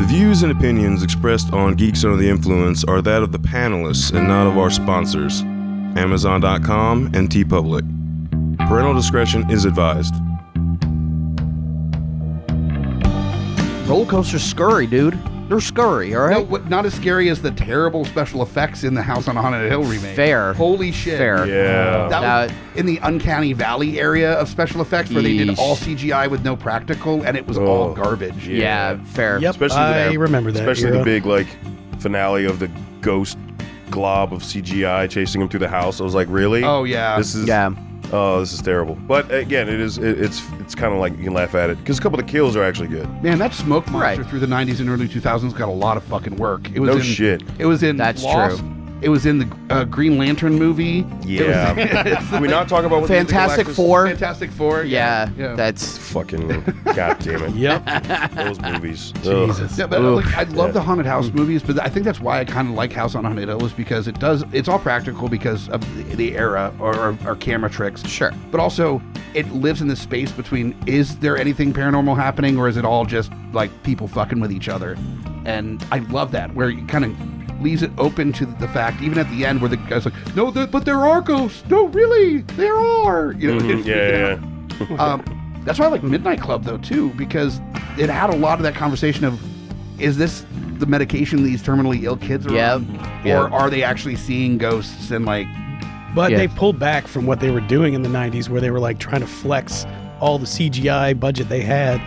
views and opinions expressed on Geeks Under the Influence are that of the panelists and not of our sponsors, Amazon.com and TeePublic. Parental discretion is advised. Roller coasters scurry, dude. They're scurry, all right? No, not as scary as the terrible special effects in the House on Haunted Hill remake. Fair. Holy shit. Fair. Yeah. That was in the Uncanny Valley area of special effects where they did all CGI with no practical, and it was all garbage. Yeah, fair. Yep, Especially I remember that. Especially era. the big finale of the ghost glob of CGI chasing him through the house. I was like, really? Oh, yeah. This is terrible. But again, it's kind of like you can laugh at it because a couple of the kills are actually good. Man, that smoke monster through the 90s and early 2000s got a lot of fucking work. It was No shit. It was in That's Lost. true. It was in the Green Lantern movie. Yeah. Can we not talk about what Fantastic Four. Fantastic Four. Yeah, Yeah. that's... Fucking god damn it. Yep. Those movies. Ugh. Jesus. Yeah, but I love the haunted house movies, but I think that's why I kind of like House on Haunted Hill is because it's all practical because of the era or camera tricks. Sure. But also, it lives in the space between, is there anything paranormal happening or is it all just like people fucking with each other? And I love that, where you kind of leaves it open to the fact, even at the end, where the guy's like, no, but there are ghosts. No, really, there are. You know, that's why I like Midnight Club, though, too, because it had a lot of that conversation of, is this the medication these terminally ill kids are on? Or are they actually seeing ghosts and But they pulled back from what they were doing in the 90s where they were trying to flex all the CGI budget they had.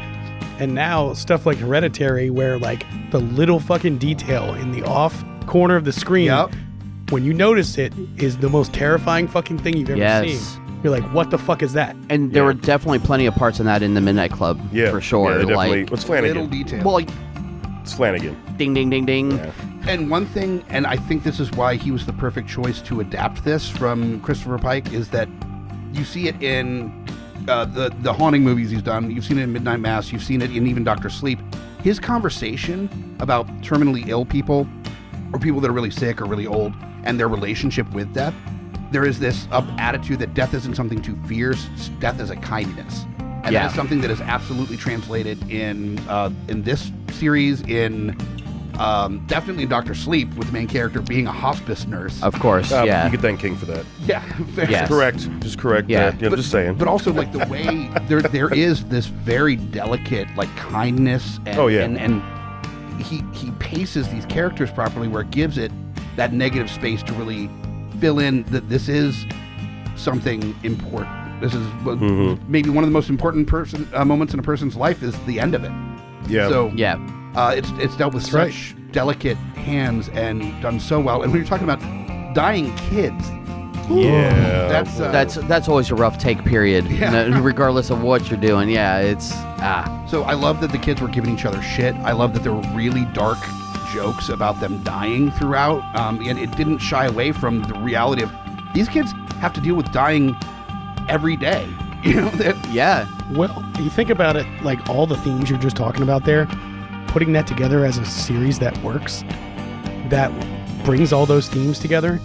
And now stuff like Hereditary where the little fucking detail in the off corner of the screen, when you notice it, is the most terrifying fucking thing you've ever seen. You're like, what the fuck is that? And there were definitely plenty of parts in that in the Midnight Club, for sure. Yeah, definitely. What's Flanagan? little detail. Well, It's Flanagan. ding, ding, ding, ding. Yeah. And one thing, and I think this is why he was the perfect choice to adapt this from Christopher Pike, is that you see it in the haunting movies he's done. You've seen it in Midnight Mass. You've seen it in even Dr. Sleep. His conversation about terminally ill people or people that are really sick or really old and their relationship with death, there is this attitude that death isn't something to fear. Death is a kindness. And that is something that is absolutely translated in this series, definitely in Dr. Sleep, with the main character being a hospice nurse. Of course, You could thank King for that. Yeah, fair. Yes. Just correct Yeah. that. I'm just saying. But also, the way there is this very delicate, kindness, and, and he paces these characters properly, where it gives it that negative space to really fill in that this is something important. This is maybe one of the most important moments in a person's life is the end of it. Yeah. So it's dealt with That's such delicate hands and done so well. And when you're talking about dying kids, that's always a rough take, period. Regardless of what you're doing. So I love that the kids were giving each other shit. I love that there were really dark jokes about them dying throughout, and it didn't shy away from the reality of these kids have to deal with dying every day. Well, you think about it, all the themes you're just talking about there, putting that together as a series that works, that brings all those themes together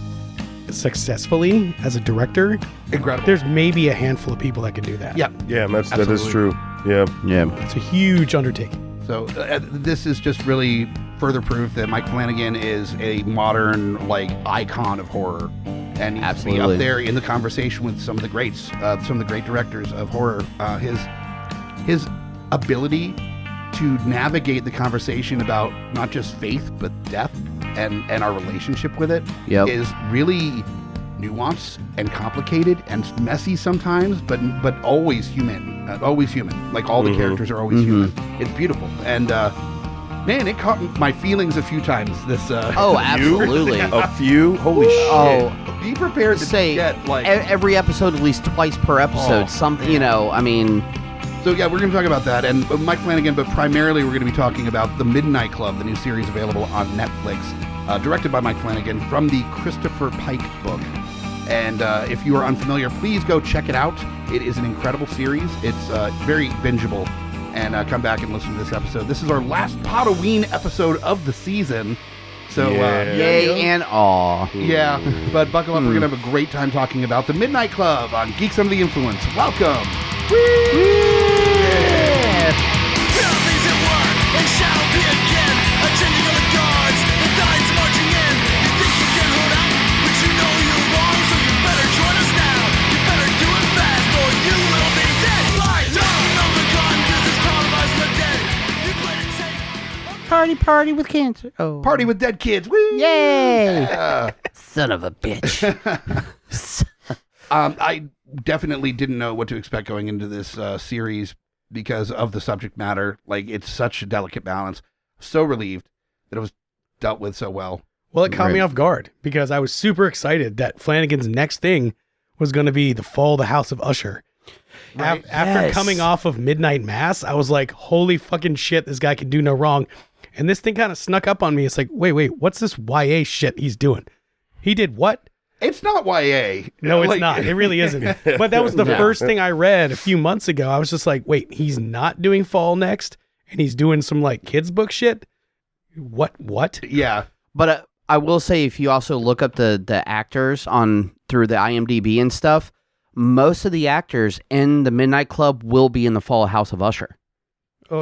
successfully as a director. Incredible. There's maybe a handful of people that can do that. Yeah, that is true. Yeah. It's a huge undertaking. So this is just really further proof that Mike Flanagan is a modern icon of horror, and needs to be up there in the conversation with some of the greats, some of the great directors of horror. His ability to navigate the conversation about not just faith but death and our relationship with it is really nuanced and complicated and messy sometimes, but always human. Always human. All the characters are always human. It's beautiful. And man, it caught my feelings a few times. This. Absolutely. A few? Holy shit. Oh, be prepared to say get every episode at least twice per episode. Something, I mean. So yeah, we're going to talk about that and Mike Flanagan, but primarily we're going to be talking about The Midnight Club, the new series available on Netflix, directed by Mike Flanagan from the Christopher Pike book. And if you are unfamiliar, please go check it out. It is an incredible series. It's very bingeable. And come back and listen to this episode. This is our last Halloween episode of the season. So yay and aw. Yeah, but buckle up. We're going to have a great time talking about The Midnight Club on Geeks Under the Influence. Welcome. Nothing's at work and shall be again. Party with cancer. Oh. Party with dead kids. Woo! Yay! Yeah. Son of a bitch. I definitely didn't know what to expect going into this series because of the subject matter. Like, it's such a delicate balance. So relieved that it was dealt with so well. Well, it caught me off guard because I was super excited that Flanagan's next thing was going to be the Fall of the House of Usher. Right. After coming off of Midnight Mass, I was like, holy fucking shit, this guy can do no wrong. And this thing kind of snuck up on me. It's like, wait, what's this YA shit he's doing? He did what? It's not YA. No, it's not. It really isn't. But that was the first thing I read a few months ago. I was just like, wait, he's not doing Fall next? And he's doing some like kids book shit? What? Yeah. But I will say, if you also look up the actors through the IMDb and stuff, most of the actors in the Midnight Club will be in the Fall House of Usher.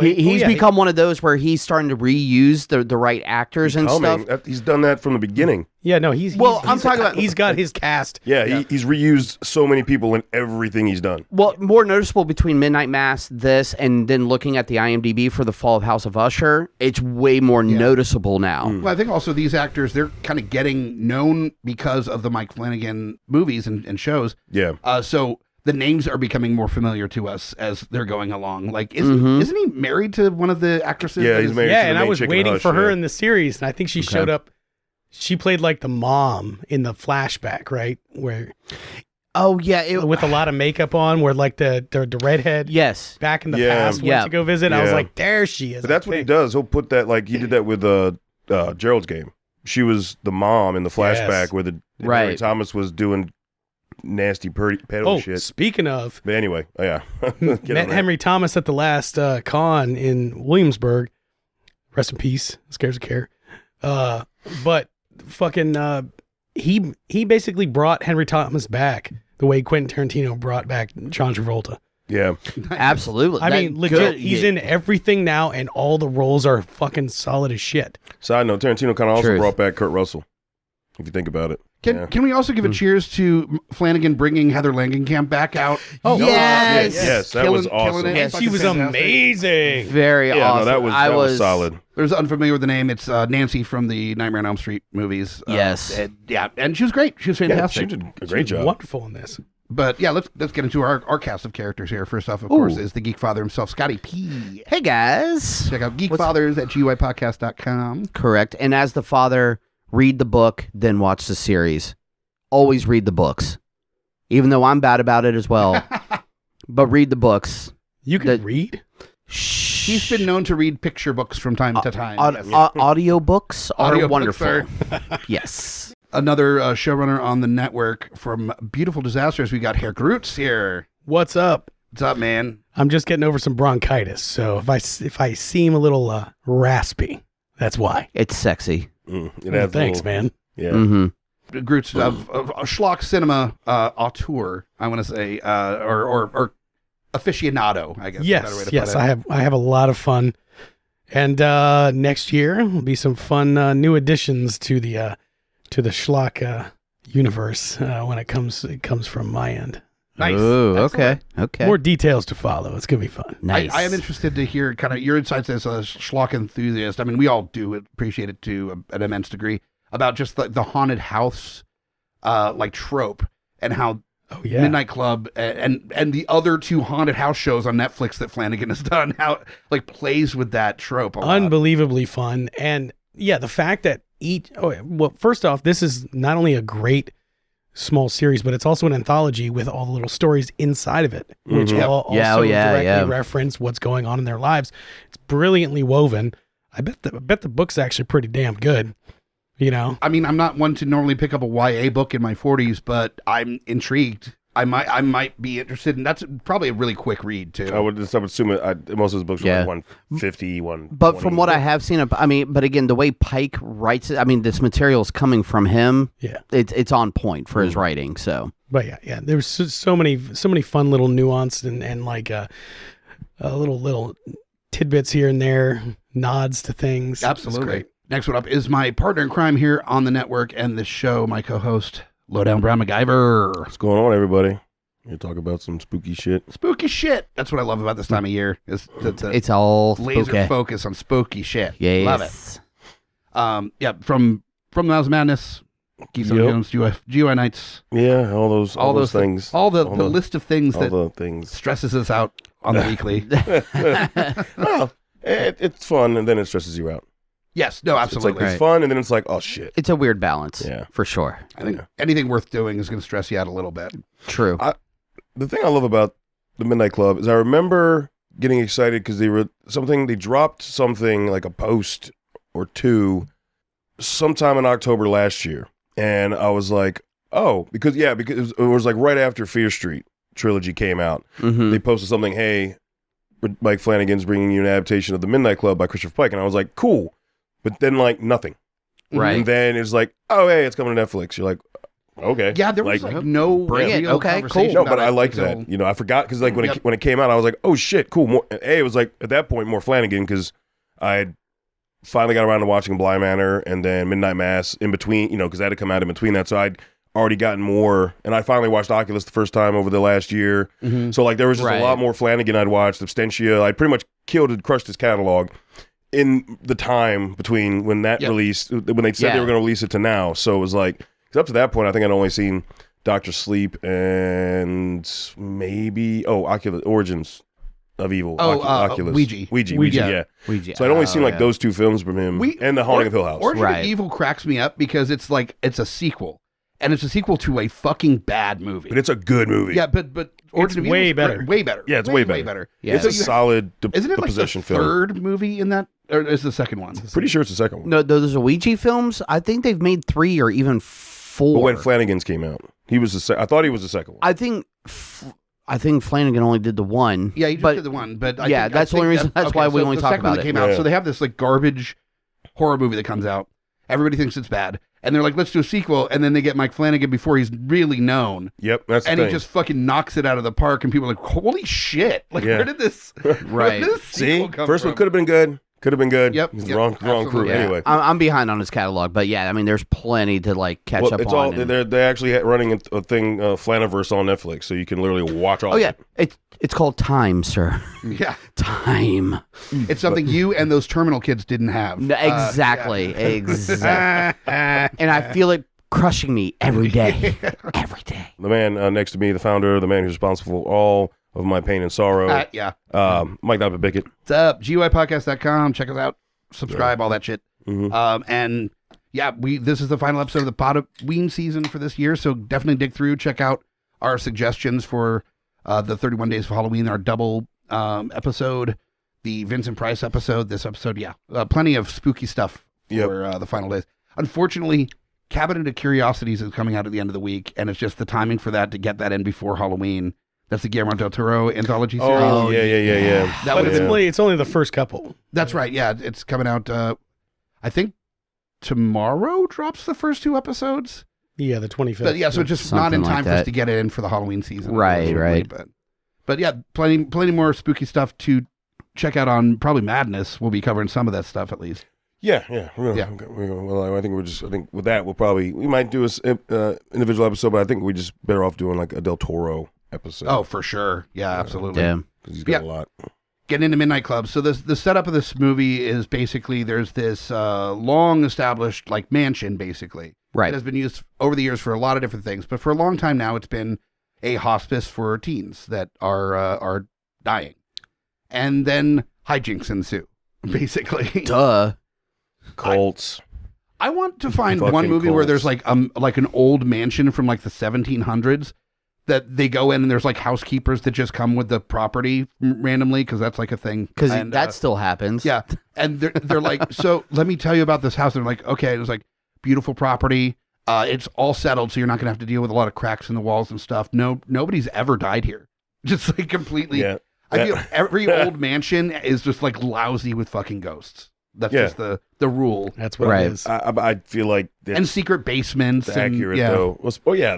He's become one of those where he's starting to reuse the right actors and stuff. He's done that from the beginning. Yeah, no, I'm talking about he's got his cast. Yeah, he's reused so many people in everything he's done. Well, more noticeable between Midnight Mass, this, and then looking at the IMDb for the Fall of House of Usher, it's way more noticeable now. Well, I think also these actors, they're kind of getting known because of the Mike Flanagan movies and shows. Yeah. So the names are becoming more familiar to us as they're going along. Like, isn't he married to one of the actresses? Yeah, he's married to the and I main was chick in waiting Hush, for her in the series, and I think she showed up. She played like the mom in the flashback, right? Where with a lot of makeup on, where like the redhead. Yes. Back in the past, went to go visit. I was like, there she is. But that's what he does. He'll put that, like he did that with Gerald's Game. She was the mom in the flashback where Henry Thomas was doing nasty pedo shit. Speaking of, but anyway, met Henry Thomas at the last con in Williamsburg. Rest in peace. Scares a care. But fucking he basically brought Henry Thomas back the way Quentin Tarantino brought back John Travolta. Yeah, absolutely. I mean, legit, he's in everything now, and all the roles are fucking solid as shit. Side note: Tarantino kind of also brought back Kurt Russell. If you think about it. Can we also give a cheers to Flanagan bringing Heather Langenkamp back out? Oh, yes, that was awesome. Yes, she was amazing. Very awesome. No, that was solid. There's unfamiliar with the name. It's Nancy from the Nightmare on Elm Street movies. Yes. And she was great. She was fantastic. She did a great job. Wonderful in this. But yeah, let's get into our cast of characters here. First off, of course, is the Geek Father himself, Scotty P. Hey, guys. Check out Geekfathers at GUIPodcast.com. Correct. And as the father, read the book, then watch the series. Always read the books. Even though I'm bad about it as well. But read the books. You can read? He's been known to read picture books from time to time. Audio books are wonderful. Yes. Another showrunner on the network from Beautiful Disasters. We got Herr Grutz here. What's up? What's up, man? I'm just getting over some bronchitis, so if I seem a little raspy, that's why. It's sexy. Thanks, man. Yeah. Mm-hmm. Grutz of schlock cinema auteur, I want to say, or aficionado, I guess. Yes. I have a lot of fun, and next year will be some fun new additions to the schlock universe when it comes from my end. Nice. Ooh, okay. More details to follow. It's gonna be fun. Nice. I am interested to hear kind of your insights as a schlock enthusiast. I mean, we all do appreciate it to an immense degree, about just the haunted house like trope and how Midnight Club and the other two haunted house shows on Netflix that Flanagan has done, how like plays with that trope a lot. Unbelievably fun. And yeah, the fact that first off, this is not only a great small series, but it's also an anthology with all the little stories inside of it, which also directly reference what's going on in their lives. It's brilliantly woven. I bet the book's actually pretty damn good. You know, I mean, I'm not one to normally pick up a YA book in my 40s, but I'm intrigued. I might be interested, and that's probably a really quick read too. I would assume most of his books are like 150, 120. But from what I have seen, but again, the way Pike writes it, I mean, this material is coming from him. Yeah, it's on point for his writing. So, but yeah, there's so many fun little nuanced and like little tidbits here and there, nods to things. Absolutely. Next one up is my partner in crime here on the network and this show, my co-host, Lowdown Brown MacGyver. What's going on, everybody? You talk about some spooky shit. Spooky shit. That's what I love about this time of year. Is it's all laser spooky. focus on spooky shit. Yes. Love it. Yeah, from the Mouse Madness, Geeks Under the Influence, GUI Nights. Yeah, all those things. All the list of things all that the things. stresses us out on the weekly. Well, it's fun, and then it stresses you out. Yes, no, absolutely. It's like it's fun, and then it's like, oh shit. It's a weird balance. Yeah, for sure. I think anything worth doing is going to stress you out a little bit. True. The thing I love about the Midnight Club is I remember getting excited because they dropped something like a post or two sometime in October last year, and I was like, oh, because it was like right after Fear Street trilogy came out. Mm-hmm. They posted something, hey, Mike Flanagan's bringing you an adaptation of the Midnight Club by Christopher Pike, and I was like, cool, but then like nothing, right? And then it's like, oh, hey, it's coming to Netflix. You're like, okay, yeah, there was like no bring it. real Okay, conversation. cool. No, but I liked that. You know, I forgot because like when it came out, I was like, oh shit, cool. It was like at that point more Flanagan because I had finally got around to watching Bly Manor and then Midnight Mass in between. You know, because that had come out in between that, so I'd already gotten more, and I finally watched Oculus the first time over the last year. Mm-hmm. So like there was just a lot more Flanagan I'd watched. Abstentia, I pretty much crushed his catalog in the time between when that released, when they said they were going to release it to now. So it was like, because up to that point, I think I'd only seen Dr. Sleep and maybe Oculus Origins of Evil. Oculus Ouija, yeah. Ouija. So I'd only seen like those two films from him and The Haunting of Hill House. Origin of Evil cracks me up because it's a sequel. And it's a sequel to a fucking bad movie. But it's a good movie. Yeah, but Origin of Evil way is better. Way better. Yeah, it's way better. Yeah. It's a solid Isn't it like the possession film. third movie in that? Or is the second one? Pretty sure it's the second one. No, those Ouija films, I think they've made 3 or even 4. But when Flanagan's came out, he was I thought he was the second one. I think Flanagan only did the one. Yeah, he just did the one. But that's the only reason. That's why we only talk about it. Came out, so they have this like garbage horror movie that comes out. Everybody thinks it's bad. And they're like, let's do a sequel. And then they get Mike Flanagan before he's really known. Yep, that's the thing. thing. He just fucking knocks it out of the park. And people are like, holy shit. Like, where did this See? come First from? one could have been good. Could have been good. Yep. Wrong crew. Yeah. Anyway. I'm behind on his catalog. But yeah, I mean, there's plenty to like catch up on. They're actually running a thing, Flaniverse on Netflix. So you can literally watch all of it. It's called Time, sir. Yeah. Time. It's something you and those terminal kids didn't have. No, exactly. Exactly. And I feel it crushing me every day. Every day. The man next to me, the founder, the man who's responsible for all of my pain and sorrow. Michael Bickett. What's up? GUIPodcast.com. Check us out. Subscribe, all that shit. Mm-hmm. And yeah, this is the final episode of the Podween season for this year. So definitely dig through. Check out our suggestions for the 31 Days of Halloween, our double episode, the Vincent Price episode, this episode. Yeah, plenty of spooky stuff for the final days. Unfortunately, Cabinet of Curiosities is coming out at the end of the week, and it's just the timing for that to get that in before Halloween. That's the Guillermo del Toro anthology series. Oh, yeah. That but it's only the first couple. That's right. Yeah, it's coming out. I think tomorrow drops the first 2 episodes. Yeah, the 25th. But yeah, so it's just not in time for us to get it in for the Halloween season. Right. But yeah, plenty more spooky stuff to check out on probably Madness. We'll be covering some of that stuff at least. Yeah. Well, I think with that we might do a individual episode, but I think we're just better off doing like a Del Toro episode. Oh, for sure. Yeah, absolutely. Yeah. Because he's got a lot. Getting into Midnight Club. So the setup of this movie is basically there's this long established like mansion basically. Right. That has been used over the years for a lot of different things, but for a long time now it's been a hospice for teens that are dying. And then hijinks ensue, basically. Duh. Cults. I want to find one movie where there's like an old mansion from like the 1700s that they go in and there's like housekeepers that just come with the property randomly because that's like a thing. Because that still happens. Yeah. And they're like, so let me tell you about this house. And they're like, okay. It was like beautiful property. It's all settled, so you're not going to have to deal with a lot of cracks in the walls and stuff. Nobody's ever died here. Just like completely. Yeah. I feel every old mansion is just like lousy with fucking ghosts. That's just the rule. That's what it is. I feel like and secret basements. Accurate though.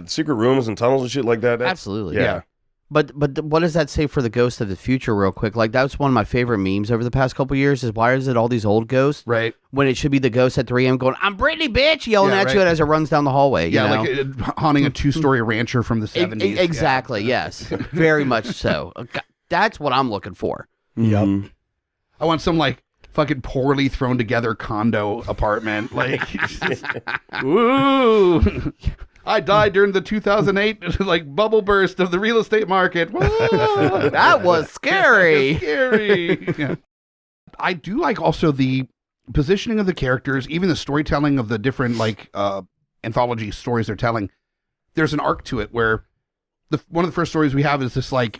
Secret rooms and tunnels and shit like that. Absolutely. Yeah. But what does that say for the Ghost of the Future real quick? Like, that's one of my favorite memes over the past couple years is why is it all these old ghosts? Right. When it should be the ghost at 3 a.m. going, I'm Brittany, bitch, yelling at you as it runs down the hallway. Yeah, you know? like haunting a 2-story rancher from the 70s. Exactly, yes. Very much so. That's what I'm looking for. Yep. I want some, like, fucking poorly thrown together condo apartment. Like, ooh. I died during the 2008 like bubble burst of the real estate market. Whoa, that was scary. Scary. Yeah. I do like also the positioning of the characters, even the storytelling of the different like anthology stories they're telling. There's an arc to it where one of the first stories we have is this like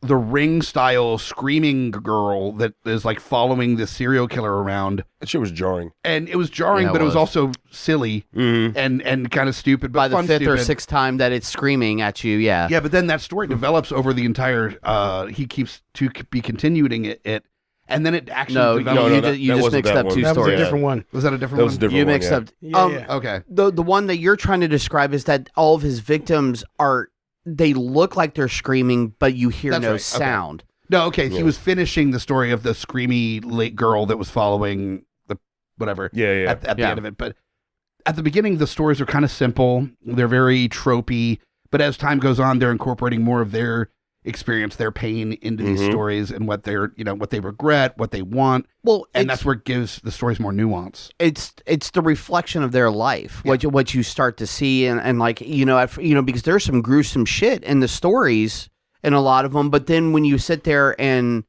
the Ring style screaming girl that is like following the serial killer around. That shit was jarring. And it was jarring, but it was also silly and kind of stupid. But by the fun, fifth stupid. or sixth time that it's screaming at you, yeah. Yeah, but then that story develops over the entire, he keeps to be continuing it. And then it actually develops. You just mixed up two that stories. Was a different one. Was that a different that one? Was a different you one, mixed up. Yeah. Okay. The one that you're trying to describe is that all of his victims they look like they're screaming, but you hear no sound. Okay. No, okay. He was finishing the story of the screamy late girl that was following the whatever. Yeah. At the end of it, but at the beginning, the stories are kind of simple. They're very tropey, but as time goes on, they're incorporating more of their experience, their pain into these stories and what they're, what they regret, what they want. Well, and that's where it gives the stories more nuance. It's the reflection of their life, what you start to see, and like because there's some gruesome shit in the stories. In a lot of them, but then when you sit there and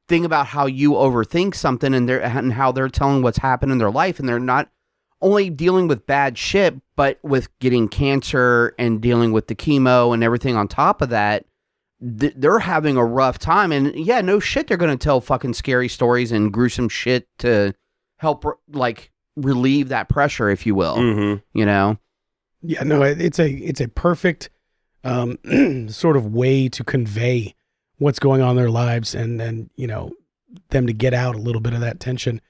think about how you overthink something and how they're telling what's happened in their life, and they're not only dealing with bad shit, but with getting cancer and dealing with the chemo and everything on top of that, they're having a rough time. And yeah, no shit, they're going to tell fucking scary stories and gruesome shit to help like relieve that pressure, if you will. Yeah, no, it's a perfect sort of way to convey what's going on in their lives and then, them to get out a little bit of that tension.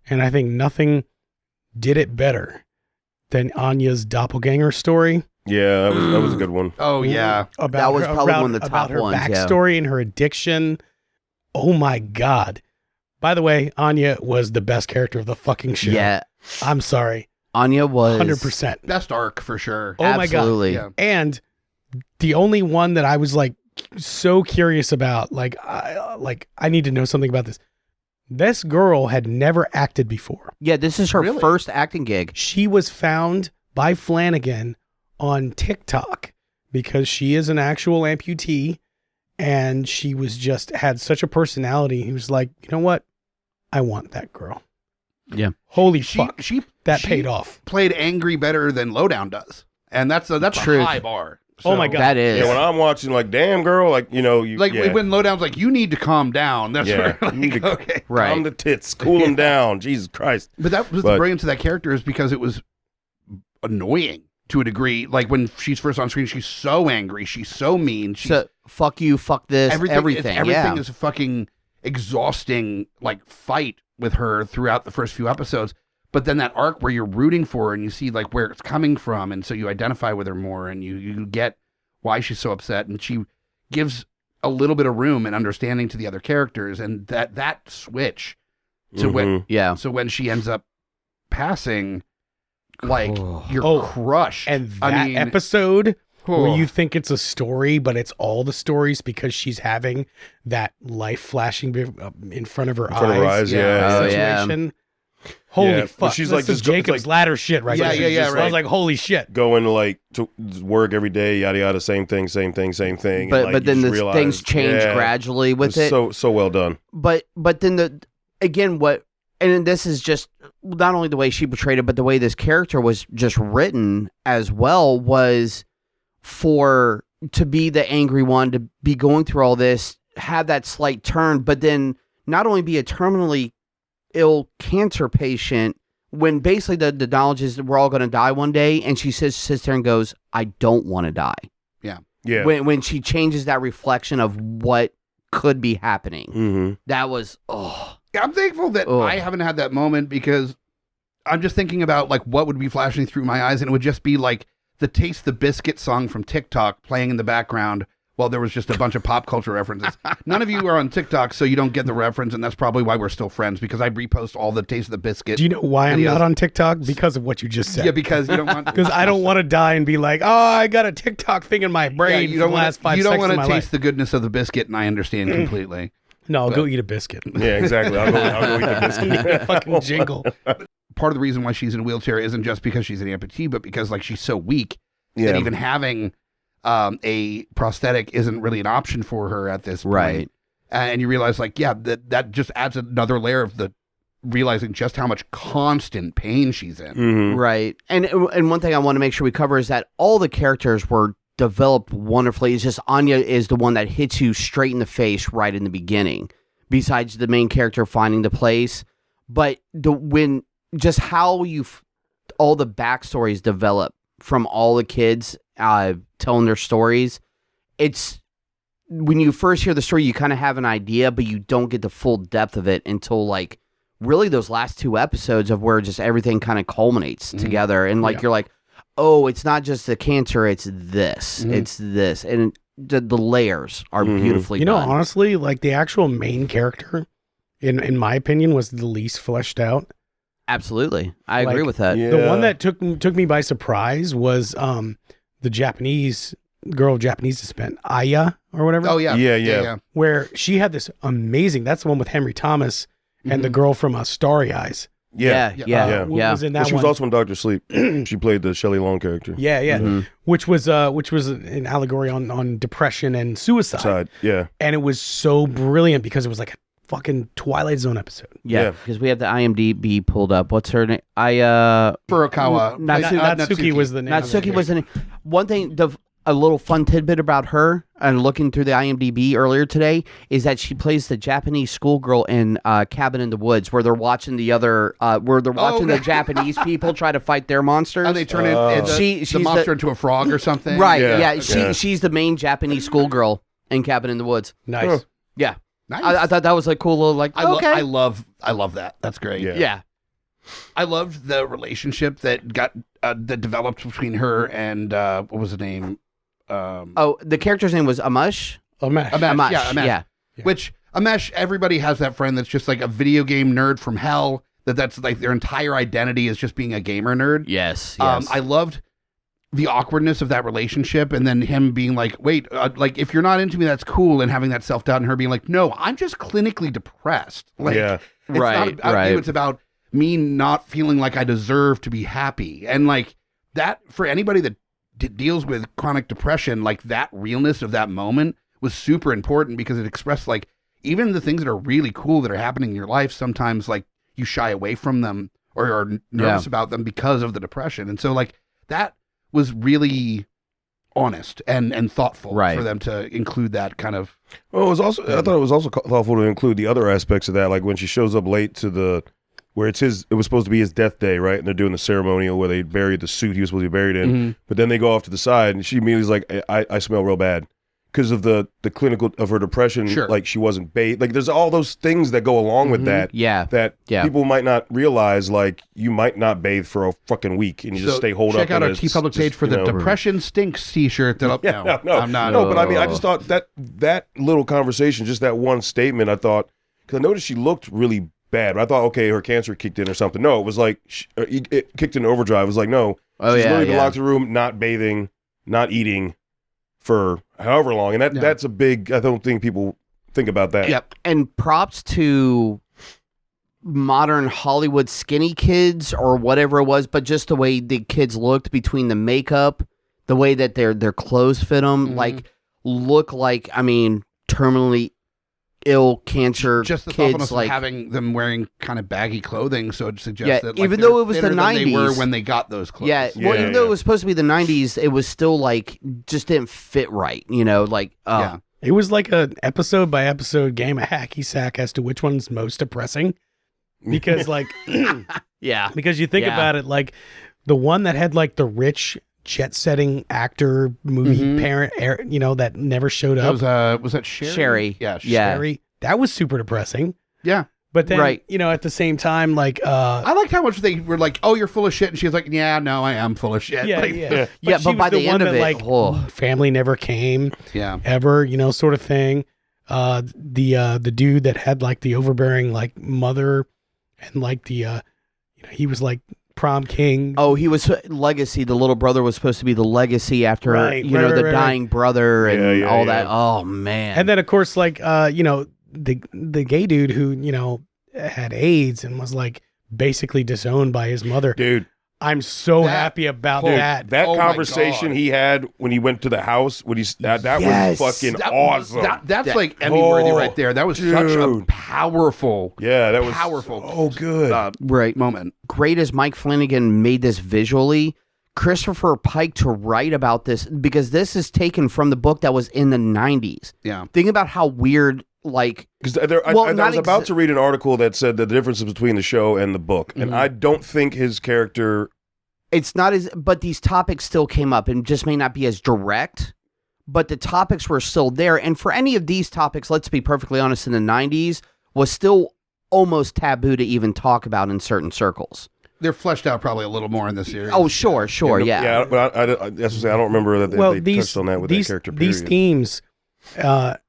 And I think nothing did it better than Anya's doppelganger story. Yeah, that was a good one. Oh, yeah. That was probably one of the top her ones. Backstory and her addiction. Oh, my God. By the way, Anya was the best character of the fucking show. Yeah. I'm sorry. Anya was 100%. Best arc for sure. Oh, absolutely. My God. Yeah. And the only one that I was like so curious about, I need to know something about this. This girl had never acted before. Yeah, this is her first acting gig. She was found by Flanagan on TikTok because she is an actual amputee and she was had such a personality. He was like, you know what? I want that girl. Yeah. Holy fuck. She paid off. Played angry better than Lowdown does. And that's a high bar. So, oh my God. That is. Yeah, when I'm watching damn girl, when Lowdown's like, you need to calm down. That's right. Okay. Right. Calm the tits, cool them down. Jesus Christ. But that was the brilliance of that character is because it was annoying to a degree. Like when she's first on screen, she's so angry. She's so mean. She's fuck you, fuck this, everything. Everything is a fucking exhausting fight with her throughout the first few episodes. But then that arc where you're rooting for her and you see where it's coming from, and so you identify with her more and you get why she's so upset, and she gives a little bit of room and understanding to the other characters, and that switch to when she ends up passing, you're crushed. And that episode where you think it's a story, but it's all the stories because she's having that life flashing in front of her eyes. Situation. Holy fuck! She's this is Jacob's ladder shit right now. Yeah. I was like, holy shit. Going to work every day, yada yada, same thing. But then the things change gradually with it. So well done. But then and this is just not only the way she portrayed it, but the way this character was just written as well was to be the angry one, to be going through all this, have that slight turn, but then not only be a terminally ill cancer patient when basically the knowledge is that we're all going to die one day, and she sits there and goes, I don't want to die. Yeah. When she changes that reflection of what could be happening, that was I'm thankful that I haven't had that moment, because I'm just thinking about what would be flashing through my eyes, and it would just be the Taste the Biscuit song from TikTok playing in the background Well, there was just a bunch of pop culture references. None of you are on TikTok, so you don't get the reference, and that's probably why we're still friends, because I repost all the Taste of the Biscuit. Do you know why I'm not on TikTok? Because of what you just said. Yeah, because you don't want... Because I don't want to die and be like, oh, I got a TikTok thing in my brain you don't for the last 5 seconds You don't want of my to taste life. the goodness of the biscuit, and I understand completely. No, I'll go eat a biscuit. Yeah, exactly. I'll go eat the biscuit. Fucking jingle. Part of the reason why she's in a wheelchair isn't just because she's an amputee, but because like she's so weak that even having a prosthetic isn't really an option for her at this point. Right. And you realize like, that just adds another layer of the realizing just how much constant pain she's in. Mm-hmm. Right. And one thing I want to make sure we cover is that all the characters were developed wonderfully. It's just Anya is the one that hits you straight in the face right in the beginning, besides the main character finding the place. But just how all the backstories develop from all the kids telling their stories, it's when you first hear the story, you kind of have an idea, but you don't get the full depth of it until like really those last 2 episodes of where just everything kind of culminates together. And like, you're like, oh, it's not just the cancer, it's this, it's this. And the layers are beautifully done. Honestly, like the actual main character, in my opinion, was the least fleshed out. Absolutely. I agree with that. Yeah. The one that took me by surprise was the Japanese girl of Japanese descent, Aya or whatever. Oh, yeah. Yeah. Where she had this amazing, that's the one with Henry Thomas and the girl from Starry Eyes. Yeah. Was in that she was one. also in Dr. Sleep. She played the Shelley Long character. Yeah. Which was an allegory on depression and suicide. Yeah. And it was so brilliant because it was like a fucking Twilight Zone episode. Yeah, because we have the IMDb pulled up. What's her name? Furukawa. Natsuki was the name. Natsuki was the name. One thing, a little fun tidbit about her, and looking through the IMDb earlier today, is that she plays the Japanese schoolgirl in Cabin in the Woods, where they're watching the Japanese people try to fight their monsters. Oh, they turn the monster into a frog or something. Right? Yeah. She's the main Japanese schoolgirl in Cabin in the Woods. Nice. Yeah. Nice. I thought that was a cool little I love that. That's great. Yeah. I loved the relationship that got that developed between her and what was the name? The character's name was Amesh. Amesh. Yeah. Which Amesh, everybody has that friend that's just like a video game nerd from hell. That's like their entire identity is just being a gamer nerd. Yes. I loved the awkwardness of that relationship, and then him being like, wait, like if you're not into me, that's cool, and having that self-doubt, and her being like, no, I'm just clinically depressed. Like, it's not about you, it's about me not feeling like I deserve to be happy. And like that, for anybody that deals with chronic depression, like that realness of that moment was super important, because it expressed like even the things that are really cool that are happening in your life, sometimes like you shy away from them or are nervous about them because of the depression. And so like that was really honest and thoughtful for them to include that kind of. Well, it was also I thought it was also thoughtful to include the other aspects of that, like when she shows up late to where it was supposed to be his death day, right? And they're doing the ceremonial where they buried the suit he was supposed to be buried in, but then they go off to the side, and she immediately is like, I smell real bad. Because of the clinical of her depression, like she wasn't bathed. Like there's all those things that go along with that. That people might not realize. Like you might not bathe for a fucking week, and you just stay holed up. Check out our TeePublic page for the Depression Stinks T-shirt. No, but I mean, I just thought that little conversation, just that one statement, I thought, because I noticed she looked really bad. But I thought, okay, her cancer kicked in or something. No, it was like it kicked in overdrive. It was like, no, she's literally been locked in a room, not bathing, not eating for however long, and that's a big. I don't think people think about that. Yep. And props to modern Hollywood skinny kids or whatever it was, but just the way the kids looked, between the makeup, the way that their clothes fit them, like look like, I mean, terminally ill cancer just the kids, like having them wearing kind of baggy clothing, so it suggests that like, even though it was the 90s, they were when they got those clothes. Even though it was supposed to be the 90s, it was still like just didn't fit right, like it was like an episode by episode game of hacky sack as to which one's most depressing, because like because you think about it, like the one that had like the rich jet-setting actor movie parent, that never showed up. Was that Sherry? Sherry. Yeah, Sherry. That was super depressing. Yeah. But then, at the same time, like... I liked how much they were like, oh, you're full of shit. And she was like, yeah, no, I am full of shit. Yeah. But by the end of it... family never came. Yeah. Ever, sort of thing. The dude that had, like, the overbearing, like, mother and, like, the... he was, like, prom king. Oh, he was legacy. The little brother was supposed to be the legacy after, the dying brother and all that. Oh, man. And then, of course, like, the gay dude who had AIDS and was like basically disowned by his mother. Dude, I'm so happy about that. That conversation he had when he went to the house, when that was fucking awesome. That's like Emmy worthy right there. That was such a powerful. Yeah, that was powerful. Oh, good. Moment. Great as Mike Flanagan made this visually. Christopher Pike to write about this, because this is taken from the book that was in the 90s. Yeah. Think about how weird, like... Because I was about to read an article that said that the differences between the show and the book, and I don't think his character... It's not as... But these topics still came up, and just may not be as direct, but the topics were still there. And for any of these topics, let's be perfectly honest, in the 90s, was still almost taboo to even talk about in certain circles. They're fleshed out probably a little more in the series. Oh, sure, yeah. Yeah, but I don't remember that they touched on that with that character. These themes that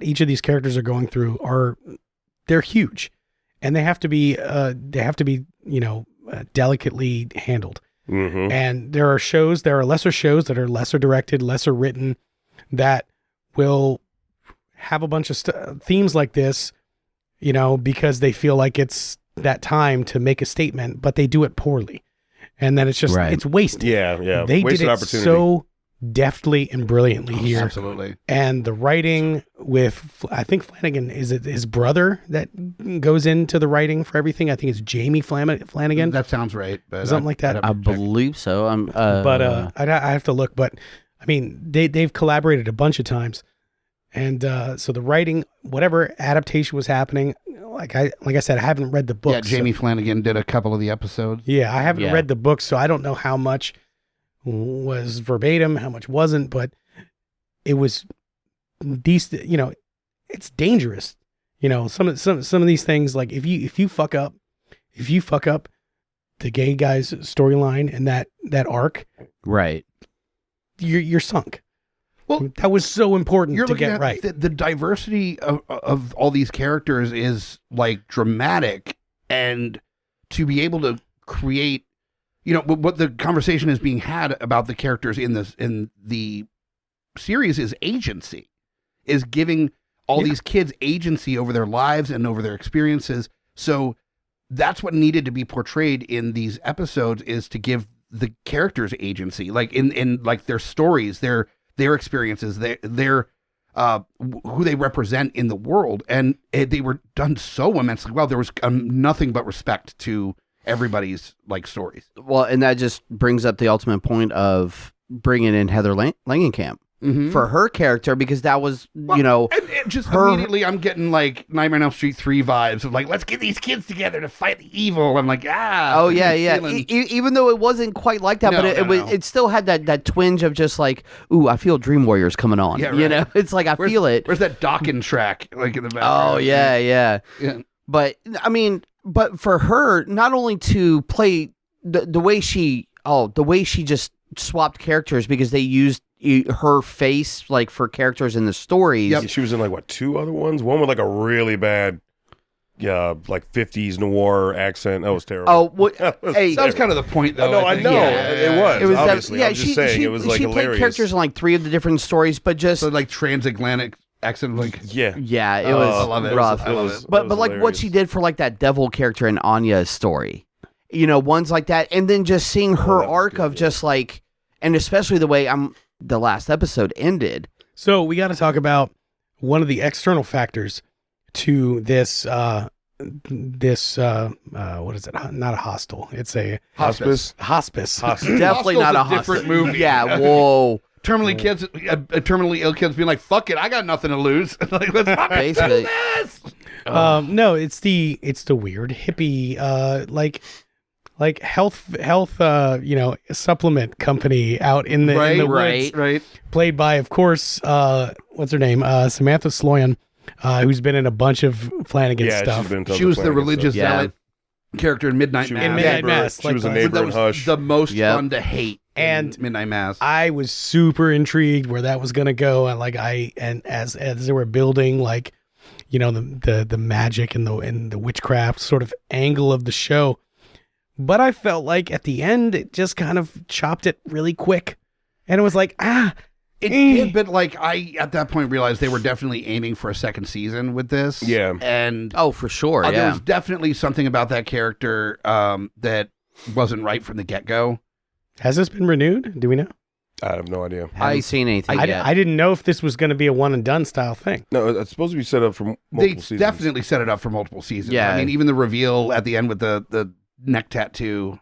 each of these characters are going through they're huge, and they have to be delicately handled. Mm-hmm. And there are lesser shows that are lesser directed, lesser written, that will have a bunch of themes like this, because they feel like it's that time to make a statement, but they do it poorly, and then it's just it's wasted. Yeah. They did it so deftly and brilliantly here. Absolutely. And the writing with, I think Flanagan, is it his brother that goes into the writing for everything? I think it's Jamie Flanagan. That sounds right. But something like that. I believe so. I have to look. But I mean, they've collaborated a bunch of times, and so the writing, whatever adaptation was happening, like I said, I haven't read the book. Yeah, Jamie Flanagan did a couple of the episodes. Yeah, I haven't read the book, so I don't know how much was verbatim, how much wasn't, but it was decent. It's dangerous. Some of these things, like if you fuck up the gay guy's storyline and that arc, right, you're sunk. Well, that was so important to get right. The diversity of all these characters is like dramatic, and to be able to create, what the conversation is being had about the characters in the series is agency, is giving all these kids agency over their lives and over their experiences. So that's what needed to be portrayed in these episodes, is to give the characters agency, like in like their stories, their experiences, their who they represent in the world. And they were done so immensely well. There was nothing but respect to everybody's like stories. Well, and that just brings up the ultimate point of bringing in Heather Langenkamp for her character, because that was, and just immediately I'm getting like Nightmare on Elm Street 3 vibes of like, let's get these kids together to fight the evil. I'm like, oh yeah. Even though it wasn't quite like that, but it still had that twinge of just like, ooh, I feel Dream Warriors coming on. Yeah, right. It's like I feel it. Where's that Dawkins track like in the background? Oh yeah. But I mean, but for her, not only to play the way she just swapped characters, because they used her face like for characters in the stories. Yep. She was in like two other ones. One with like a really bad, like 50s noir accent. That was terrible. Oh, that was kind of the point, though. I know. It was obviously. I'm just saying, it was like she hilarious. Played characters in like 3 of the different stories, but just so like transatlantic accent, like it was I love it. rough. I love it. But like what she did for like that devil character in Anya's story, ones like that, and then just seeing her arc of just like, and especially the way the last episode ended. So we got to talk about one of the external factors to this. What is it? Not a hostel. It's a hospice. Definitely not a different movie. Yeah. Whoa. Terminally ill kids being like, "Fuck it, I got nothing to lose." Like, let's fucking do this. No, it's the weird hippie like health supplement company out in the woods, right, played by, of course, what's her name, Samantha Sloyan, who's been in a bunch of Flanagan stuff. She was the religious zealot character in Midnight Mass. In Midnight Mass. She was a neighbor in Hush. The most fun to hate and Midnight Mass. I was super intrigued where that was going to go. And as they were building, like, you know, the magic and the witchcraft sort of angle of the show. But I felt like at the end, it just kind of chopped it really quick. And it was like, It did, but like I at that point realized they were definitely aiming for a second season with this. Yeah. And for sure. there was definitely something about that character that wasn't right from the get-go. Has this been renewed? Do we know? I have no idea. I ain't seen anything yet. I didn't know if this was going to be a one and done style thing. No, it's supposed to be set up for multiple seasons. They definitely set it up for multiple seasons. Yeah. I mean, even the reveal at the end with the neck tattoo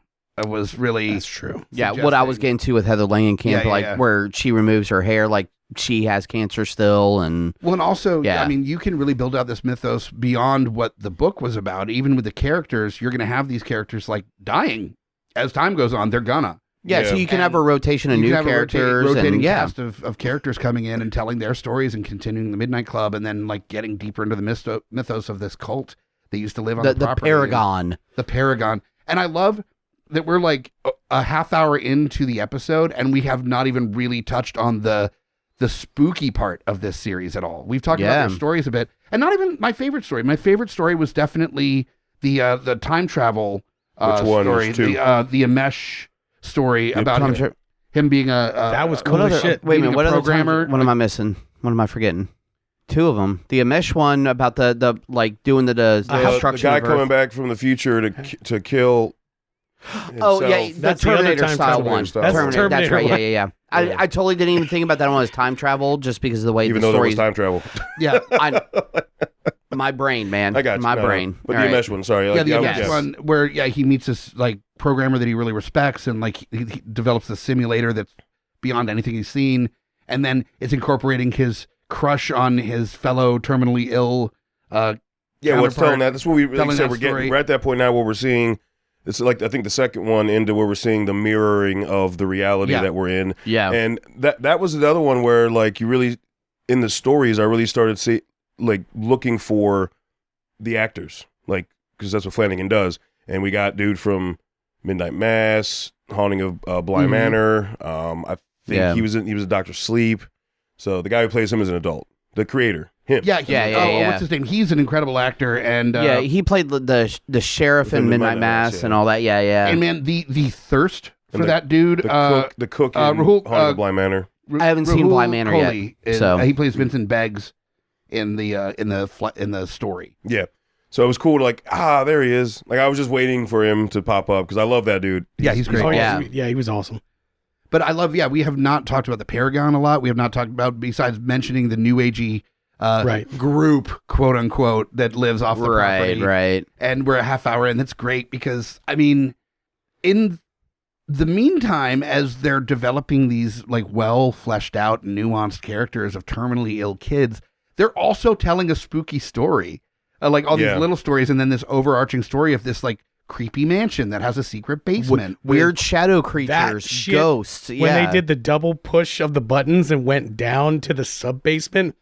was really... That's true. Yeah, what I was getting to with Heather Langenkamp, where she removes her hair, like she has cancer still, and well, and also, I mean, you can really build out this mythos beyond what the book was about. Even with the characters, you're going to have these characters like dying as time goes on. They're gonna. Yeah, so you can have a rotation of new characters, rotating and cast of characters coming in and telling their stories and continuing the Midnight Club, and then like getting deeper into the mythos of this cult that used to live on the property. The Paragon, and I love that we're like a half hour into the episode, and we have not even really touched on the spooky part of this series at all. We've talked about their stories a bit, and not even my favorite story. My favorite story was definitely the time travel story, the Amesh story about him being that was cool as shit. Wait a minute, what programmer? What am I missing? What am I forgetting? Two of them. The Amesh one about the like doing the destruction. The guy coming back from the future to kill. Oh yeah, the Terminator style one. That's Terminator. That's right. One. Yeah. I totally didn't even think about that one as time travel, just because of the way even the though story. There was time travel. Yeah, my brain, man. I got you. My brain. But the Amesh one, sorry. The Amesh one where he meets this like programmer that he really respects, and like he develops a simulator that's beyond anything he's seen, and then it's incorporating his crush on his fellow terminally ill. What's telling that? That's what we really said. We're at that point now where we're seeing. It's like I think the second one into where we're seeing the mirroring of the reality that we're in. Yeah, and that was the other one where like you really in the stories I really started looking for the actors, like because that's what Flanagan does. And we got dude from Midnight Mass, Haunting of Bly Manor. I think he was a Dr. Sleep. So the guy who plays him is an adult, the creator. Him. Yeah. What's his name? He's an incredible actor, and he played the sheriff in Midnight Mass and all that. Yeah. And man, the thirst for that dude, the cook in Haunting of Bly Manor. I haven't seen Bly Manor yet. So he plays Vincent Beggs in the story. Yeah. So it was cool to like, there he is. Like I was just waiting for him to pop up because I love that dude. He's great. Awesome. Yeah, he was awesome. But I love, we have not talked about the Paragon a lot. We have not talked about, besides mentioning the New Agey group, quote unquote, that lives off the property. Right. And we're a half hour in. That's great because, I mean, in the meantime, as they're developing these like well fleshed out, nuanced characters of terminally ill kids, they're also telling a spooky story. Like all these little stories, and then this overarching story of this like creepy mansion that has a secret basement, weird shadow creatures, ghosts. When they did the double push of the buttons and went down to the sub basement,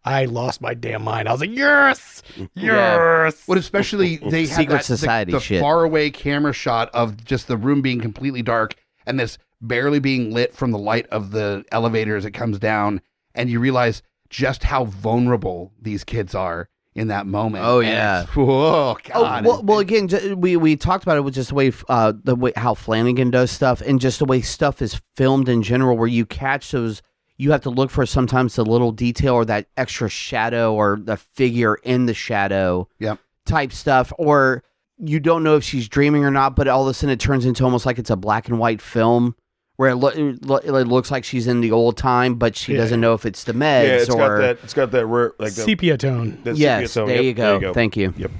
I lost my damn mind. I was like, yes. Well, especially they had Secret Society the shit. far away camera shot of just the room being completely dark and this barely being lit from the light of the elevator as it comes down, and you realize just how vulnerable these kids are in that moment. Oh yeah. Oh God. Well, again, we talked about it with just the way how Flanagan does stuff, and just the way stuff is filmed in general, where you catch those. You have to look for sometimes the little detail or that extra shadow or the figure in the shadow type stuff, or you don't know if she's dreaming or not, but all of a sudden it turns into almost like it's a black and white film where it looks like she's in the old time, but she doesn't know if it's the meds it's got that like sepia tone. Yes, there you go. Thank you. Yep.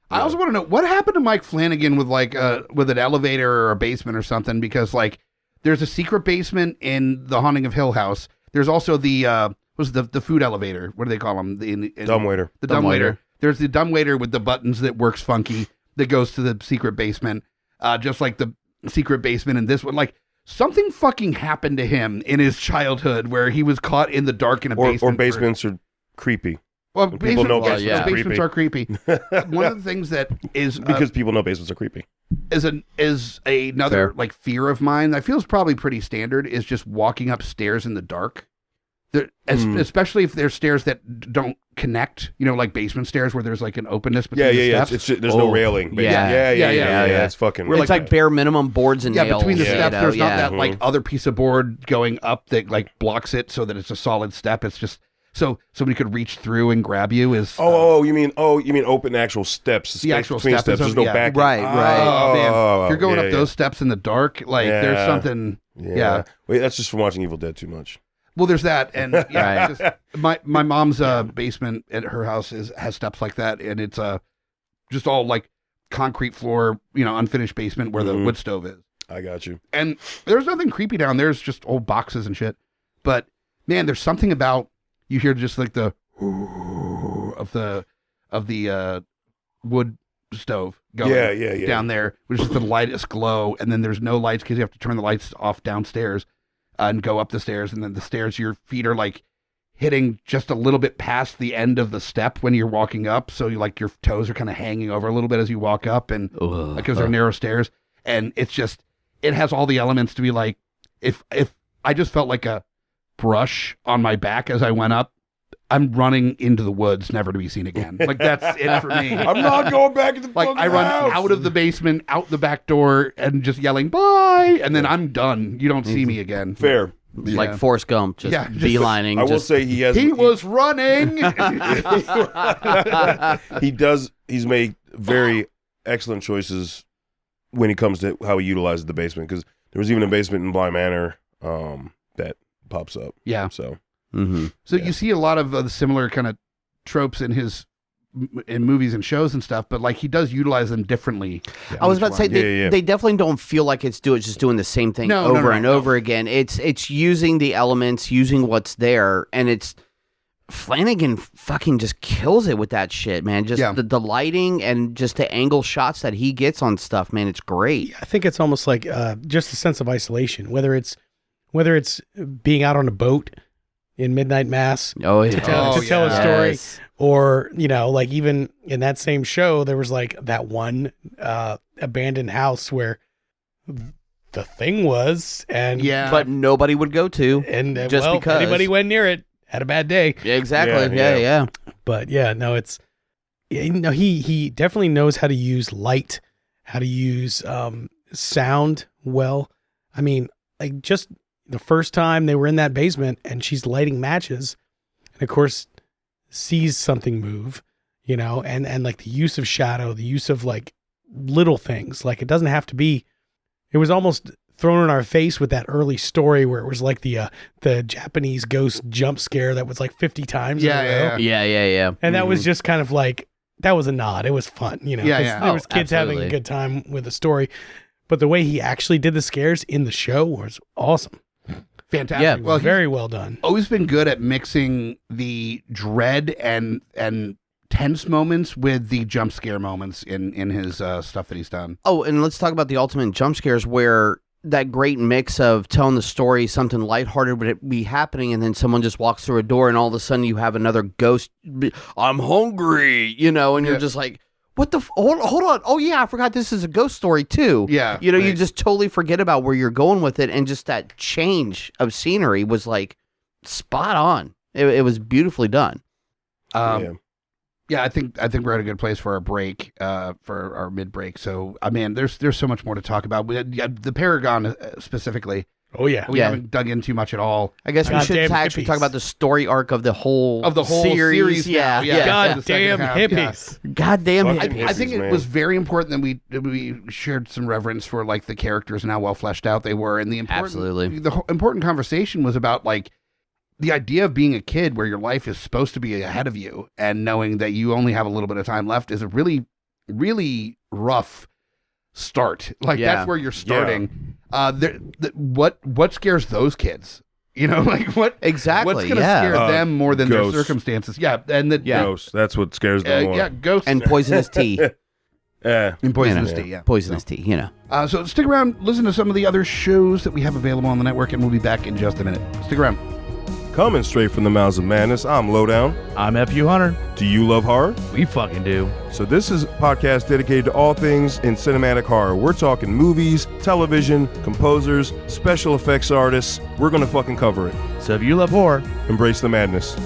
I also want to know what happened to Mike Flanagan with like with an elevator or a basement or something, because like there's a secret basement in The Haunting of Hill House. There's also the food elevator. What do they call them? The dumbwaiter. The dumbwaiter. There's the dumbwaiter with the buttons that works funky that goes to the secret basement. Just like the secret basement in this one. Like something fucking happened to him in his childhood where he was caught in the dark in a basement. Or basements are creepy. Well, people know basements are creepy. One of the things that is because people know basements are creepy is another like fear of mine. I feel is probably pretty standard. Is just walking upstairs in the dark. Especially if there's stairs that don't connect, like basement stairs where there's like an openness between the steps. It's just, there's no railing. Yeah. It's fucking. It's like bare minimum boards and nails. Between the steps, there's not that like other piece of board going up that like blocks it so that it's a solid step. It's just so somebody could reach through and grab you. You mean open actual steps? The actual steps. There's no back. Right. Oh man, you're going up those steps in the dark. Like there's something. Yeah. Wait, that's just from watching Evil Dead too much. Well, there's that, and just, my mom's basement at her house has steps like that, and it's just all like concrete floor, unfinished basement where the wood stove is. I got you. And there's nothing creepy down there. It's just old boxes and shit. But man, there's something about you hear just like the of the wood stove going down there, which is the lightest glow, and then there's no lights because you have to turn the lights off downstairs. And go up the stairs, and then the stairs, your feet are like hitting just a little bit past the end of the step when you're walking up. So you like your toes are kind of hanging over a little bit as you walk up, and because they're narrow stairs, and it has all the elements to be like, if I just felt like a brush on my back as I went up, I'm running into the woods, never to be seen again. Like that's it for me. I'm not going back to the like I run out of the basement, out the back door, and just yelling bye, and then I'm done. You don't see me again. Fair. Like Forrest Gump, just beelining. I will say he was running. He's made very excellent choices when it comes to how he utilizes the basement, because there was even a basement in Bly Manor that pops up. Yeah. So. Mm-hmm. So you see a lot of the similar kind of tropes in movies and shows and stuff, but like he does utilize them differently. I was about to say they definitely don't feel like it's just doing the same thing over and over again. It's using the elements, using what's there, and it's Flanagan fucking just kills it with that shit, man. Just the lighting and just the angle shots that he gets on stuff, man. It's great. I think it's almost like just a sense of isolation, whether it's being out on a boat in midnight mass to tell a story, or like even in that same show there was like that one abandoned house where the thing was, and but nobody would go to, and just because anybody went near it had a bad day. Exactly. Yeah. But it's he definitely knows how to use light, how to use sound well. I mean, like just the first time they were in that basement and she's lighting matches and of course sees something move, and like the use of shadow, the use of like little things, like it doesn't have to be, it was almost thrown in our face with that early story where it was like the Japanese ghost jump scare that was like 50 times in a row. Yeah. And that was just kind of like, that was a nod. It was fun, There was kids having a good time with the story, but the way he actually did the scares in the show was awesome. Fantastic. Yeah, well, very well done. Always been good at mixing the dread and tense moments with the jump scare moments in his stuff that he's done. Oh, and let's talk about the ultimate jump scares, where that great mix of telling the story, something lighthearted would be happening, and then someone just walks through a door, and all of a sudden you have another ghost. I'm hungry, and you're just like, what the? Hold on. Oh, yeah, I forgot this is a ghost story, too. Yeah. You just totally forget about where you're going with it, and just that change of scenery was, like, spot on. It was beautifully done. Yeah, I think we're at a good place for our break, for our mid-break. So, man, there's so much more to talk about. The Paragon specifically. Oh, yeah. We haven't dug in too much at all. I guess we should actually talk about the story arc of the whole series. Yeah. Goddamn hippies. Yeah. Goddamn hippies. I think it was very important that we shared some reverence for like the characters and how well fleshed out they were. And the important conversation was about like the idea of being a kid where your life is supposed to be ahead of you and knowing that you only have a little bit of time left is a really, really rough start. Like that's where you're starting. What scares those kids? Like what exactly? What's going to scare them more than ghosts. their circumstances? Yeah, and ghosts. That's what scares them more. Yeah, ghosts and poisonous tea. And poisonous tea. Yeah, poisonous tea. So stick around, listen to some of the other shows that we have available on the network, and we'll be back in just a minute. Stick around. Coming straight from the mouths of madness, I'm Lowdown. I'm FU Hunter. Do you love horror? We fucking do. So this is a podcast dedicated to all things in cinematic horror. We're talking movies, television, composers, special effects artists. We're gonna fucking cover it. So if you love horror, embrace the madness.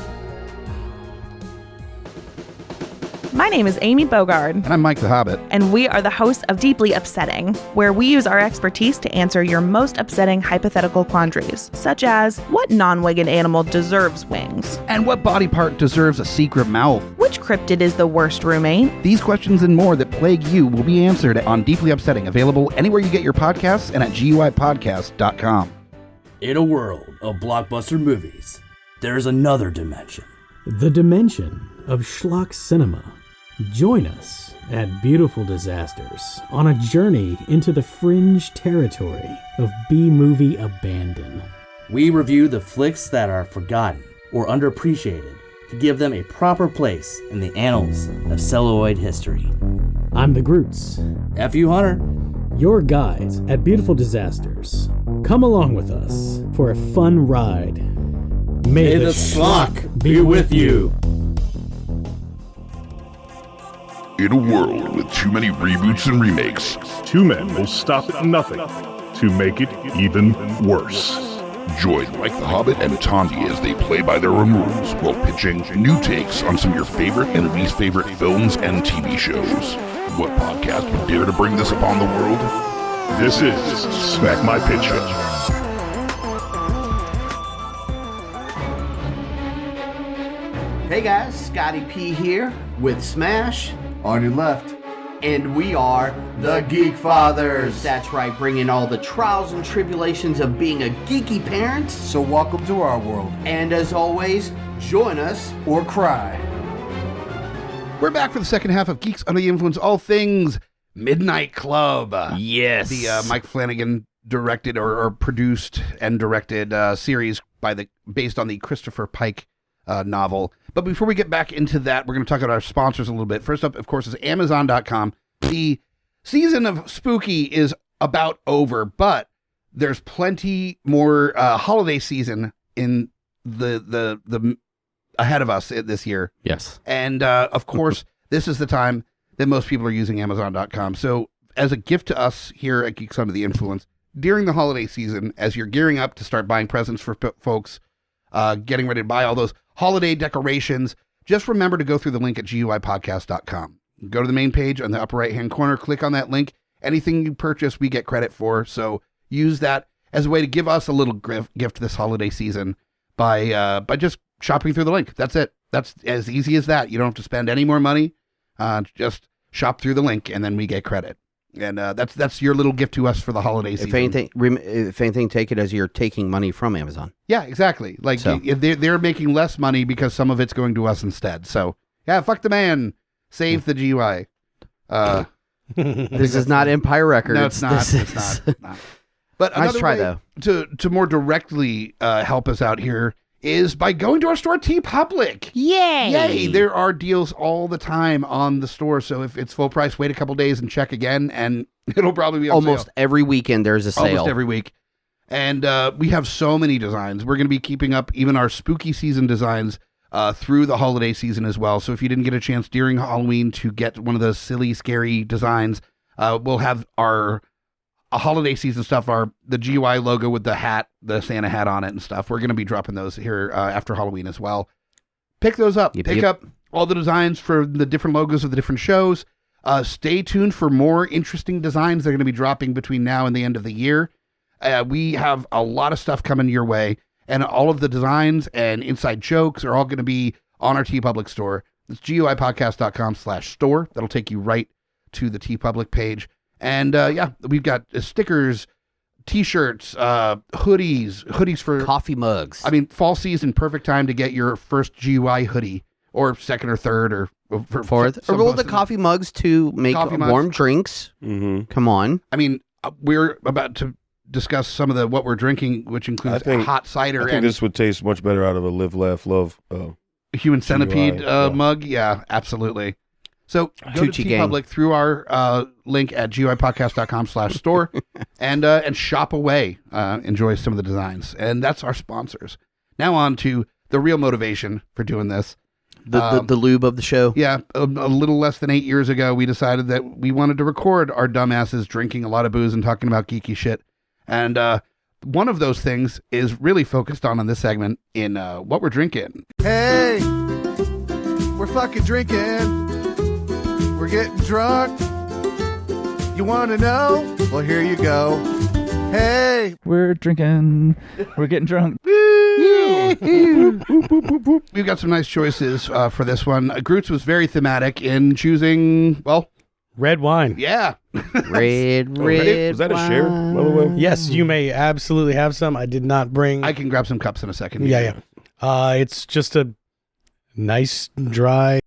My name is Amy Bogard. And I'm Mike the Hobbit. And we are the hosts of Deeply Upsetting, where we use our expertise to answer your most upsetting hypothetical quandaries, such as what non-winged animal deserves wings? And what body part deserves a secret mouth? Which cryptid is the worst roommate? These questions and more that plague you will be answered on Deeply Upsetting, available anywhere you get your podcasts and at GUIPodcast.com. In a world of blockbuster movies, there's another dimension. The dimension of schlock cinema. Join us at Beautiful Disasters on a journey into the fringe territory of B-movie abandon. We review the flicks that are forgotten or underappreciated to give them a proper place in the annals of celluloid history. I'm the Grutz. FU Hunter. Your guides at Beautiful Disasters. Come along with us for a fun ride. May the schlock be with you. In a world with too many reboots and remakes, two men will stop at nothing to make it even worse. Join Mike the Hobbit and Tondi as they play by their own rules while pitching new takes on some of your favorite and least favorite films and TV shows. What podcast would dare to bring this upon the world? This is Smack My Pitch. Hey guys, Scotty P here with Smash. On your left. And we are the Geekfathers. That's right, bringing all the trials and tribulations of being a geeky parent. So welcome to our world. And as always, join us or cry. We're back for the second half of Geeks Under the Influence, all things Midnight Club. Yes. The Mike Flanagan directed or produced and directed series based on the Christopher Pike novel. But before we get back into that, we're going to talk about our sponsors a little bit. First up, of course, is Amazon.com. The season of Spooky is about over, but there's plenty more holiday season in the ahead of us this year. Yes. And of course, this is the time that most people are using Amazon.com. So as a gift to us here at Geeks Under the Influence, during the holiday season, as you're gearing up to start buying presents for folks, getting ready to buy all those holiday decorations, just remember to go through the link at GUIPodcast.com. Go to the main page on the upper right-hand corner, click on that link. Anything you purchase, we get credit for. So use that as a way to give us a little gift this holiday season by just shopping through the link. That's it. That's as easy as that. You don't have to spend any more money. Just shop through the link, and then we get credit. And that's your little gift to us for the holiday season. If anything, take it as you're taking money from Amazon. Yeah, exactly. Like they're making less money because some of it's going to us instead. So yeah, fuck the man. Save the GUI. This is not Empire Records. No, it's not. It's not. But nice try, way though. To more directly help us out here is by going to our store, TeePublic. Yay! There are deals all the time on the store. So if it's full price, wait a couple days and check again, and it'll probably be on almost sale. Every weekend there's a sale. Almost every week. And we have so many designs. We're going to be keeping up even our spooky season designs through the holiday season as well. So if you didn't get a chance during Halloween to get one of those silly, scary designs, we'll have our holiday season stuff, the GUI logo with the hat, the Santa hat on it and stuff. We're going to be dropping those here after Halloween as well. Pick those up. Pick up all the designs for the different logos of the different shows. Stay tuned for more interesting designs that are going to be dropping between now and the end of the year. We have a lot of stuff coming your way, and all of the designs and inside jokes are all going to be on our TeePublic store. It's GUIPodcast.com/store. That'll take you right to the TeePublic page. And we've got stickers, t-shirts, hoodies for coffee mugs. I mean, fall season, perfect time to get your first GUI hoodie, or second or third or fourth. Or roll the coffee mugs to make warm drinks. Mm-hmm. Come on. I mean, we're about to discuss some of what we're drinking, which includes hot cider. I think this would taste much better out of a Live, Laugh, Love Human Centipede mug. Yeah, absolutely. So go to TeePublic through our link at GUIPodcast.com/store and shop away. Enjoy some of the designs. And that's our sponsors. Now on to the real motivation for doing this. The lube of the show. Yeah, a little less than 8 years ago, we decided that we wanted to record our dumbasses drinking a lot of booze and talking about geeky shit. And one of those things is really focused on this segment in what we're drinking. Hey, we're fucking drinking. We're getting drunk. You want to know? Well, here you go. Hey, we're drinking. We're getting drunk. We've got some nice choices for this one. Grutz was very thematic in choosing, well, red wine. Yeah. red Was that a share, by the way? Yes, you may absolutely have some. I did not bring. I can grab some cups in a second. Yeah. It's just a nice, dry